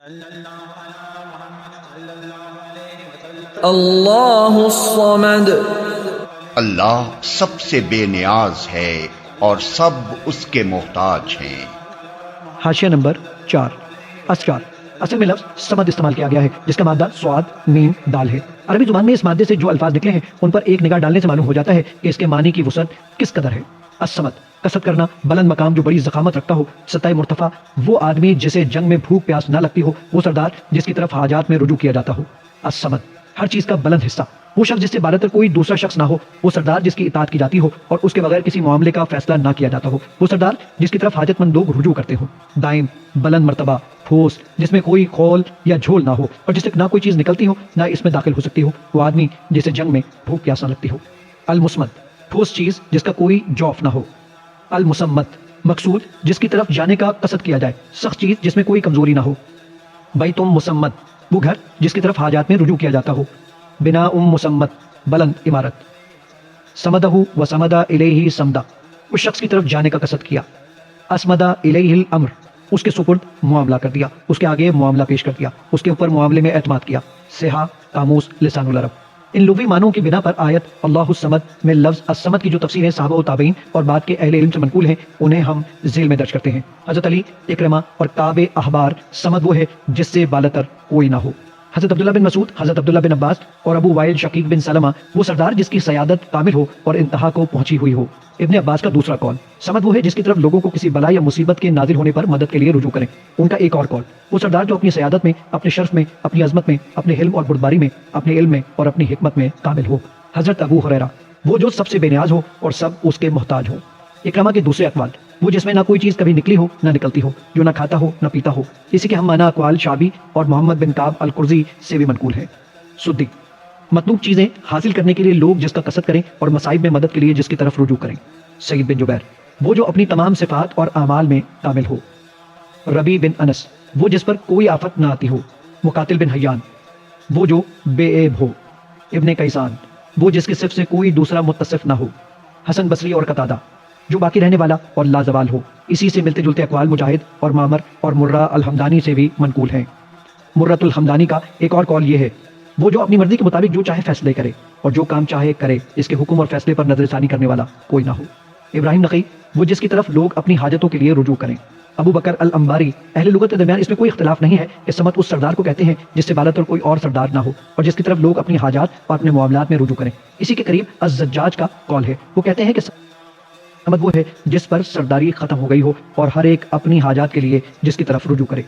اللہ الصمد، اللہ سب سے بے نیاز ہے اور سب اس کے محتاج ہیں۔ حاشیہ نمبر 4۔ اسچار اصل میں لفظ صمد استعمال کیا گیا ہے جس کا مادہ صاد میم دال ہے۔ عربی زبان میں اس مادے سے جو الفاظ نکلے ہیں ان پر ایک نگاہ ڈالنے سے معلوم ہو جاتا ہے کہ اس کے معنی کی وسعت کس قدر ہے۔ الصمد کثرت کرنا، بلند مقام جو بڑی ضخامت رکھتا ہو، سطح مرتفع، وہ آدمی جسے جنگ میں بھوک پیاس نہ لگتی ہو، وہ سردار جس کی طرف حاجات میں رجوع کیا جاتا ہو۔ الصمد ہر چیز کا بلند حصہ، وہ شخص جس سے بالاتر کوئی دوسرا شخص نہ ہو، وہ سردار جس کی اطاعت کی جاتی ہو اور اس کے بغیر کسی معاملے کا فیصلہ نہ کیا جاتا ہو، وہ سردار جس کی طرف حاجت مند لوگ رجوع کرتے ہو۔ دائم بلند مرتبہ، ٹھوس جس میں کوئی خول یا جھول نہ ہو اور جس سے نہ کوئی چیز نکلتی ہو نہ اس میں داخل ہو سکتی ہو، وہ آدمی جسے جنگ میں بھوک پیاس نہ لگتی ہو۔ المسمد ٹھوس چیز جس کا کوئی جوف نہ ہو۔ المسمت مقصود جس کی طرف جانے کا قصد کیا جائے، سخت چیز جس میں کوئی کمزوری نہ ہو۔ بیتم مسمد وہ گھر جس کی طرف حاجات میں رجوع کیا جاتا ہو۔ بنا مسمت بلند عمارت۔ سمدہ و سمدہ الیہ سمدہ اس شخص کی طرف جانے کا قصد کیا۔ اسمدہ الیہ الامر اس کے سپرد معاملہ کر دیا، اس کے آگے معاملہ پیش کر دیا، اس کے اوپر معاملے میں اعتماد کیا۔ صحہ قاموس لسان العرب۔ ان لغوی معنوں کی بنا پر آیت اللہ الصمد میں لفظ الصمد کی جو تفسیر ہے صحابہ و تابعین اور بعد کے اہل علم سے منقول ہیں انہیں ہم ذیل میں درج کرتے ہیں۔ حضرت علی، اکرمہ اور کعب احبار صمد وہ ہے جس سے بالاتر کوئی نہ ہو۔ حضرت عبداللہ بن مسعود، حضرت عبداللہ بن عباس اور ابو وائل شقیق بن سلمہ وہ سردار جس کی سیادت کامل ہو اور انتہا کو پہنچی ہوئی ہو۔ ابن عباس کا دوسرا قول صمد وہ ہے جس کی طرف لوگوں کو کسی بلا یا مصیبت کے نازل ہونے پر مدد کے لیے رجوع کریں۔ ان کا ایک اور قول وہ سردار جو اپنی سیادت میں، اپنے شرف میں، اپنی عظمت میں، اپنے حلم اور بردباری میں، اپنے علم میں اور اپنی حکمت میں کامل ہو۔ حضرت ابو ہریرہ وہ جو سب سے بے نیاز ہو اور سب اس کے محتاج ہو۔ اکرمہ کے دوسرے اقوال وہ جس میں نہ کوئی چیز کبھی نکلی ہو نہ نکلتی ہو، جو نہ کھاتا ہو نہ پیتا ہو۔ اسی کے ہم معنی اقوال شعبی اور محمد بن کعب القرظی سے بھی منقول ہیں۔ سدی مطلوب چیزیں حاصل کرنے کے لیے لوگ جس کا قصد کریں اور مصائب میں مدد کے لیے جس کی طرف رجوع کریں۔ سعید بن جبیر وہ جو اپنی تمام صفات اور اعمال میں کامل ہو۔ ربی بن انس وہ جس پر کوئی آفت نہ آتی ہو۔ مقاتل بن حیان وہ جو بے عیب ہو۔ ابن کیسان وہ جس کے صف سے کوئی دوسرا متصف نہ ہو۔ حسن بصری اور قتادہ جو باقی رہنے والا اور لازوال ہو۔ اسی سے ملتے جلتے اقوال مجاہد اور معمر اور مرہ الحمدانی سے بھی منقول ہیں۔ مرۃ الحمدانی کا ایک اور قول یہ ہے وہ جو اپنی مرضی کے مطابق جو چاہے فیصلے کرے اور جو کام چاہے کرے، اس کے حکم اور فیصلے پر نظر ثانی کرنے والا کوئی نہ ہو۔ ابراہیم نقی وہ جس کی طرف لوگ اپنی حاجتوں کے لیے رجوع کریں۔ ابو بکر الانباری اہل لغت کے درمیان اس میں کوئی اختلاف نہیں ہے کہ صمد اس سردار کو کہتے ہیں جس سے بالاتر کوئی اور سردار نہ ہو اور جس کی طرف لوگ اپنی حاجات اور اپنے معاملات میں رجوع کریں۔ اسی کے قریب الزجاج کا قول ہے، وہ کہتے ہیں کہ صمد وہ ہے جس پر سرداری ختم ہو گئی ہو اور ہر ایک اپنی حاجات کے لیے جس کی طرف رجوع کرے۔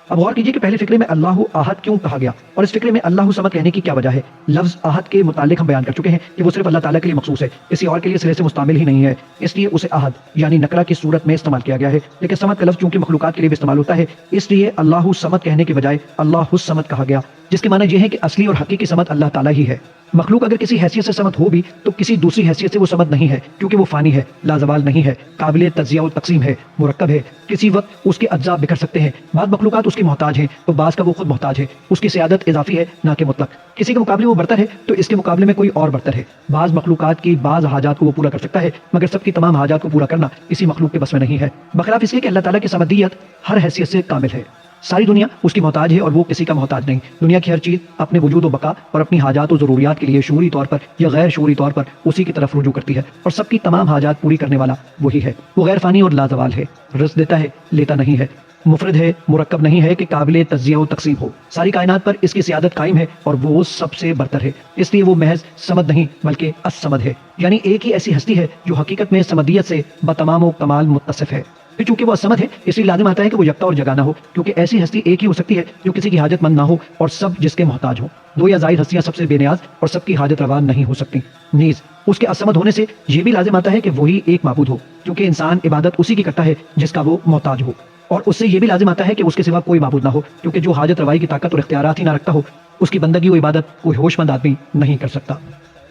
اب غور کیجئے کہ پہلے فقرے میں اللہ احد کیوں کہا گیا اور اس فقرے میں اللہ صمد کہنے کی کیا وجہ ہے۔ لفظ احد کے متعلق ہم بیان کر چکے ہیں کہ وہ صرف اللہ تعالیٰ کے لیے مخصوص ہے، کسی اور کے لیے سرے سے مستعمل ہی نہیں ہے، اس لیے اسے احد یعنی نکرہ کی صورت میں استعمال کیا گیا ہے۔ لیکن صمد کا لفظ چونکہ مخلوقات کے لیے بھی استعمال ہوتا ہے اس لیے اللہ صمد کہنے کے بجائے اللہ الصمد کہا گیا، جس کے معنی یہ ہے کہ اصلی اور حقیقی صمد اللہ تعالیٰ ہی ہے۔ مخلوق اگر کسی حیثیت سے صمد ہو بھی تو کسی دوسری حیثیت سے وہ صمد نہیں ہے، کیونکہ وہ فانی ہے، لازوال نہیں ہے، قابل تجزیہ و تقسیم ہے، مرکب ہے، کسی وقت اس کے اجزاء بکھر سکتے ہیں۔ بعض مخلوقات اس کے محتاج ہیں تو بعض کا وہ خود محتاج ہے، اس کی سیادت اضافی ہے نہ کہ مطلق، کسی کے مقابلے وہ برتر ہے تو اس کے مقابلے میں کوئی اور برتر ہے۔ بعض مخلوقات کی بعض حاجات کو وہ پورا کر سکتا ہے مگر سب کی تمام حاجات کو پورا کرنا کسی مخلوق کے بس میں نہیں ہے، بخلاف اس کے کہ اللہ تعالیٰ کی صمدیت ہر حیثیت سے کامل ہے۔ ساری دنیا اس کی محتاج ہے اور وہ کسی کا محتاج نہیں۔ دنیا کی ہر چیز اپنے وجود و بقا اور اپنی حاجات و ضروریات کے لیے شعوری طور پر یا غیر شعوری طور پر اسی کی طرف رجوع کرتی ہے اور سب کی تمام حاجات پوری کرنے والا وہی ہے۔ وہ غیر فانی اور لازوال ہے، رزق دیتا ہے، لیتا نہیں ہے، مفرد ہے، مرکب نہیں ہے کہ قابل تجزیہ و تقسیم ہو۔ ساری کائنات پر اس کی سیادت قائم ہے اور وہ سب سے برتر ہے، اس لیے وہ محض صمد نہیں بلکہ الصمد ہے، یعنی ایک ہی ایسی ہستی ہے جو حقیقت میں صمدیت سے بتمام و کمال متصف ہے۔ پھر چونکہ وہ الصمد ہے اس لیے لازم آتا ہے کہ وہ یکتا اور جگہ نہ ہو، کیونکہ ایسی ہستی ایک ہی ہو سکتی ہے جو کسی کی حاجت مند نہ ہو اور سب جس کے محتاج ہو۔ دو یا زائد ہستیاں سب سے بے نیاز اور سب کی حاجت روا نہیں ہو سکتی۔ نیز اس کے الصمد ہونے سے یہ بھی لازم آتا ہے کہ وہی ایک معبود ہو، کیونکہ انسان عبادت اسی کی کرتا ہے جس کا وہ محتاج ہو، اور اس سے یہ بھی لازم آتا ہے کہ اس کے سوا کوئی معبود نہ ہو، کیونکہ جو حاجت روائی کی طاقت اور اختیارات ہی نہ رکھتا ہو اس کی بندگی و عبادت کوئی ہوش مند آدمی نہیں کر سکتا۔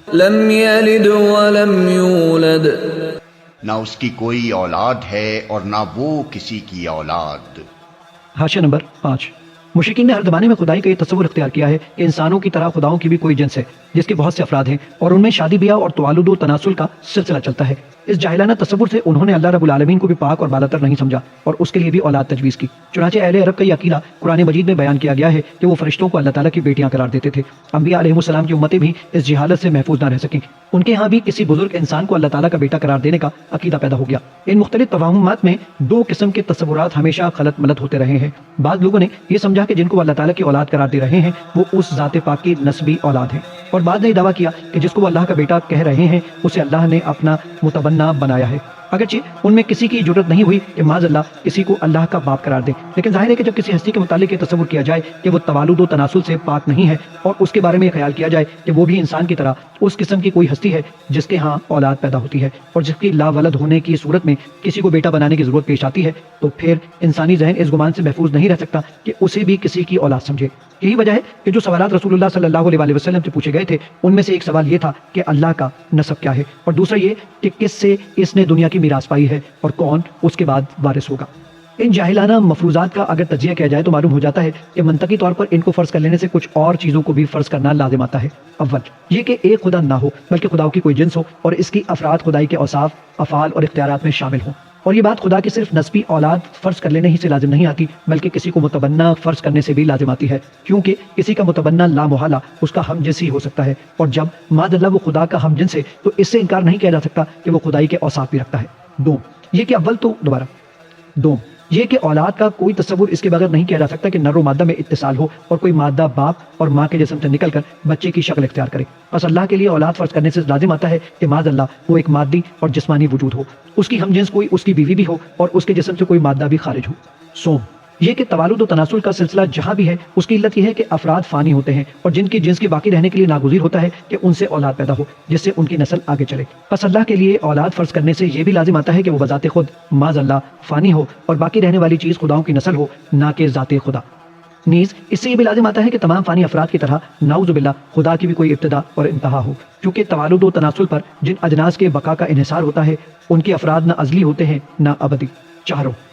لم یلد ولم یولد نہ اس کی کوئی اولاد ہے اور نہ وہ کسی کی اولاد۔ حاشیہ نمبر 5۔ مشرکین نے ہر زمانے میں خدائی کا یہ تصور اختیار کیا ہے کہ انسانوں کی طرح خداؤں کی بھی کوئی جنس ہے جس کے بہت سے افراد ہیں اور ان میں شادی بیاہ اور توالد و تناسل کا سلسلہ چلتا ہے۔ اس جاہلانہ تصور سے انہوں نے اللہ رب العالمین کو بھی پاک اور بالاتر نہیں سمجھا اور اس کے لیے بھی اولاد تجویز کی۔ چنانچہ اہل عرب کا یہ عقیدہ قرآن مجید میں بیان کیا گیا ہے کہ وہ فرشتوں کو اللہ تعالیٰ کی بیٹیاں قرار دیتے تھے۔ انبیاء علیہ السلام کی امتیں بھی اس جہالت سے محفوظ نہ رہ سکیں۔ ان کے ہاں بھی کسی بزرگ انسان کو اللہ تعالیٰ کا بیٹا قرار دینے کا عقیدہ پیدا ہو گیا۔ ان مختلف توہمات میں دو قسم کے تصورات ہمیشہ خلط ملط ہوتے رہے ہیں۔ بعض لوگوں نے یہ سمجھا کہ جن کو اللہ تعالیٰ کی اولاد قرار دے رہے ہیں وہ اس ذات پاک کی نسبی اولاد ہیں، اور بعض نے یہ دعویٰ کیا کہ جس کو وہ اللہ کا بیٹا کہہ رہے ہیں اسے اللہ نے اپنا متبنہ بنایا ہے، اگرچہ ان میں کسی کی جرت نہیں ہوئی کہ معاذ اللہ کسی کو اللہ کا باپ قرار دے۔ لیکن ظاہر ہے کہ جب کسی ہستی کے متعلق یہ تصور کیا جائے کہ وہ توالد و تناسل سے پاک نہیں ہے اور اس کے بارے میں یہ خیال کیا جائے کہ وہ بھی انسان کی طرح اس قسم کی کوئی ہستی ہے جس کے ہاں اولاد پیدا ہوتی ہے اور جس کی لا ولد ہونے کی صورت میں کسی کو بیٹا بنانے کی ضرورت پیش آتی ہے، تو پھر انسانی ذہن اس گمان سے محفوظ نہیں رہ سکتا کہ اسے بھی کسی کی اولاد سمجھے۔ یہی وجہ ہے کہ جو سوالات رسول اللہ صلی اللہ علیہ وسلم سے پوچھے گئے تھے ان میں سے ایک سوال یہ تھا کہ اللہ کا نسب کیا ہے، اور دوسرا یہ کہ کس سے اس نے دنیا کی میراث پائی ہے اور کون اس کے بعد وارث ہوگا۔ ان جاہلانہ مفروضات کا اگر تجزیہ کیا جائے تو معلوم ہو جاتا ہے کہ منطقی طور پر ان کو فرض کر لینے سے کچھ اور چیزوں کو بھی فرض کرنا لازم آتا ہے۔ اول یہ کہ ایک خدا نہ ہو بلکہ خداؤں کی کوئی جنس ہو اور اس کی افراد خدائی کے اوصاف، افعال اور اختیارات میں شامل ہوں، اور یہ بات خدا کی صرف نسبی اولاد فرض کر لینے ہی سے لازم نہیں آتی بلکہ کسی کو متبنہ فرض کرنے سے بھی لازم آتی ہے، کیونکہ کسی کا متبنہ لا محالہ اس کا ہم جنس ہی ہو سکتا ہے، اور جب معاذ اللہ وہ خدا کا ہم جنس ہے تو اس سے انکار نہیں کیا جا سکتا کہ وہ خدائی کے اوصاف بھی رکھتا ہے۔ دوم یہ کہ اولاد کا کوئی تصور اس کے بغیر نہیں کیا جا سکتا کہ نر و مادہ میں اتصال ہو اور کوئی مادہ باپ اور ماں کے جسم سے نکل کر بچے کی شکل اختیار کرے۔ بس اللہ کے لیے اولاد فرض کرنے سے لازم آتا ہے کہ معاذ اللہ وہ ایک مادی اور جسمانی وجود ہو، اس کی ہم جنس کوئی اس کی بیوی بھی ہو اور اس کے جسم سے کوئی مادہ بھی خارج ہو۔ یہ کہ توالد و تناسل کا سلسلہ جہاں بھی ہے اس کی علت یہ ہے کہ افراد فانی ہوتے ہیں اور جن کی جنس کے باقی رہنے کے لیے ناگزیر ہوتا ہے کہ ان سے اولاد پیدا ہو جس سے ان کی نسل آگے چلے۔ پس اللہ کے لیے اولاد فرض کرنے سے یہ بھی لازم آتا ہے کہ وہ بذات خود معاذ اللہ فانی ہو اور باقی رہنے والی چیز خداؤں کی نسل ہو، نہ کہ ذات خدا۔ نیز اس سے یہ بھی لازم آتا ہے کہ تمام فانی افراد کی طرح نعوذ باللہ خدا کی بھی کوئی ابتدا اور انتہا ہو، کیونکہ توالد و تناسل پر جن اجناس کے بقا کا انحصار ہوتا ہے ان کے افراد نہ ازلی ہوتے ہیں نہ ابدی۔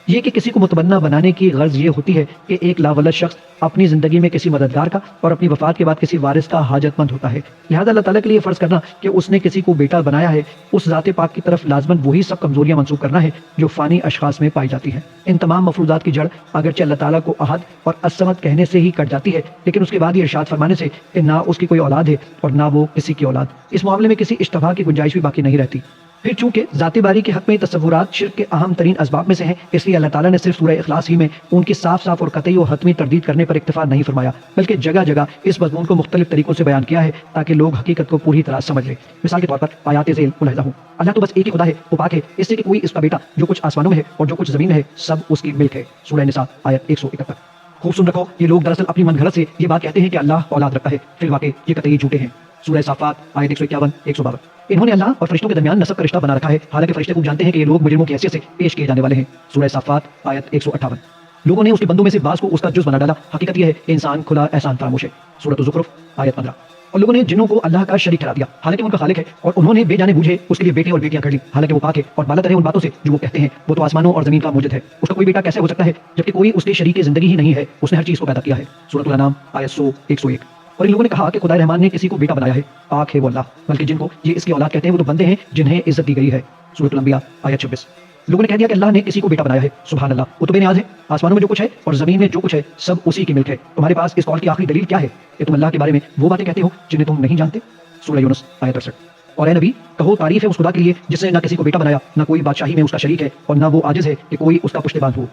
یہ کہ کسی کو متبنہ بنانے کی غرض یہ ہوتی ہے کہ ایک لاولد شخص اپنی زندگی میں کسی مددگار کا اور اپنی وفات کے بعد کسی وارث کا حاجت مند ہوتا ہے، لہذا اللہ تعالیٰ کے لیے فرض کرنا کہ اس نے کسی کو بیٹا بنایا ہے اس ذات پاک کی طرف لازماً وہی سب کمزوریاں منسوخ کرنا ہے جو فانی اشخاص میں پائی جاتی ہیں۔ ان تمام مفروضات کی جڑ اگرچہ اللہ تعالیٰ کو احد اور الصمد کہنے سے ہی کٹ جاتی ہے، لیکن اس کے بعد یہ ارشاد فرمانے سے کہ نہ اس کی کوئی اولاد ہے اور نہ وہ کسی کی اولاد، اس معاملے میں کسی اشتباہ کی گنجائش بھی باقی نہیں رہتی۔ پھر چونکہ ذات باری کے حق میں تصورات شرک کے اہم ترین اسباب میں سے ہیں، اس لیے اللہ تعالیٰ نے صرف سورہ اخلاص ہی میں ان کی صاف اور قطعی و حتمی تردید کرنے پر اکتفا نہیں فرمایا، بلکہ جگہ جگہ اس مضمون کو مختلف طریقوں سے بیان کیا ہے تاکہ لوگ حقیقت کو پوری طرح سمجھ لیں۔ مثال کے طور پر آیات ذیل ملاحظہ ہوں، اللہ تو بس ایک ہی خدا ہے، وہ پاک ہے اس سے کہ کوئی اس کا بیٹا جو کچھ آسمانوں میں ہے اور جو کچھ زمین میں ہے سب اس کی ملک ہے۔ سورہ نساء آیت 171۔ خوب سن رکھو، یہ لوگ دراصل اپنی من گھڑت سے یہ بات کہتے ہیں کہ اللہ اولاد رکھتا ہے، فی الواقع یہ قطعی جھوٹے ہیں۔ سورہ صافات آیت 151 152۔ انہوں نے اللہ اور فرشتوں کے درمیان نسب کا رشتہ بنا رکھا ہے، حالانکہ فرشتے خوب جانتے ہیں کہ یہ لوگ مجرموں کی حیثیت سے پیش کیے جانے والے ہیں۔ سورہ صافات آیت 158۔ لوگوں نے اس کے بندوں میں سے بعض کو اس کا جز بنا ڈالا، حقیقت یہ ہے کہ انسان کھلا احسان فراموش ہے۔ سورۃ الزخرف آیت 15۔ اور لوگوں نے جنوں کو اللہ کا شریک ٹھہرا دیا حالانکہ ان کا خالق ہے، اور انہوں نے بے جانے بوجھے اس کے لیے بیٹے اور بیٹیاں کر لی حالانکہ وہ پاک ہے اور بالا تر ہے ان باتوں سے جو وہ کہتے ہیں، وہ تو آسمانوں اور زمین کا موجد ہے، اس کا کوئی بیٹا کیسے ہو سکتا ہے جبکہ کوئی اس کے شریک زندگی ہی نہیں ہے، اس نے ہر چیز کو پیدا کیا ہے۔ سورۃ الانعام آیت 100 101۔ اور ان لوگوں نے کہا کہ خدا رحمان نے کسی کو بیٹا بنایا ہے، پاک ہے وہ اللہ، بلکہ جن کو یہ اس کی اولاد کہتے ہیں وہ تو بندے ہیں جنہیں عزت دی گئی ہے۔ سورۃ الانبیاء آیت 26۔ لوگوں نے کہہ دیا کہ اللہ نے کسی کو بیٹا بنایا ہے، سبحان اللہ، وہ تو بے نیاز ہے، آسمانوں میں جو کچھ ہے اور زمین میں جو کچھ ہے سب اسی کی ملک ہے، تمہارے پاس اس قول کی آخری دلیل کیا ہے کہ تم اللہ کے بارے میں وہ باتیں کہتے ہو جنہیں تم نہیں جانتے۔ سورہ یونس آیت 68۔ اور اے نبی کہو تعریف ہے اس خدا کے لیے جس نے نہ کسی کو بیٹا بنایا، نہ کوئی بادشاہی میں اس کا شریک ہے اور نہ وہ عاجز ہے کہ کوئی اس کا پشتبان ہو۔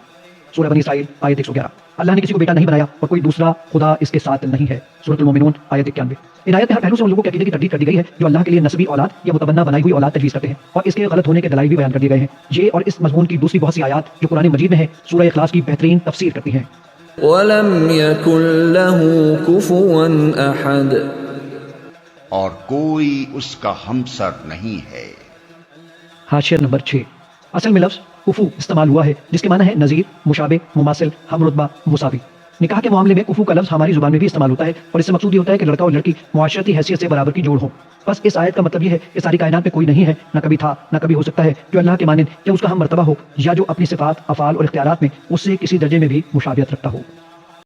سورہ بنی اسرائیل آیت 111۔ اللہ نے کسی کو بیٹا نہیں بنایا اور کوئی دوسرا خدا اس کے ساتھ نہیں ہے۔ سورۃ المومنون آیت 91۔ ان آیت میں ہر پہلو سے ان لوگوں کے عقیدے کی تردید کر دی گئی ہے جو اللہ کے لیے نسبی اولاد یا متبنہ بنائی ہوئی اولاد تجویز کرتے ہیں، اور اس کے غلط ہونے کے دلائل بھی بیان کر دیے گئے ہیں۔ یہ اور اس مضمون کی دوسری بہت سی آیات جو قرآن مجید میں ہیں سورہ اخلاص کی بہترین تفسیر کرتی ہیں۔ وَلَمْ يَكُنْ لَهُ كُفُوًا أَحَدٌ، اور کوئی اس کا ہمسر نہیں ہے۔ حاشیہ نمبر 6۔ اصل میں لفظ کفو استعمال ہوا ہے جس کے معنی ہے نظیر، مشابہ، مماثل، ہم رتبہ، مساوی۔ نکاح کے معاملے میں کفو کا لفظ ہماری زبان میں بھی استعمال ہوتا ہے اور اس سے مقصود یہ ہوتا ہے کہ لڑکا اور لڑکی معاشرتی حیثیت سے برابر کی جوڑ ہوں۔ بس اس آیت کا مطلب یہ ہے کہ ساری کائنات میں کوئی نہیں ہے، نہ کبھی تھا، نہ کبھی ہو سکتا ہے جو اللہ کے مانند یا اس کا ہم مرتبہ ہو یا جو اپنی صفات، افعال اور اختیارات میں اس سے کسی درجے میں بھی مشابہت رکھتا ہو۔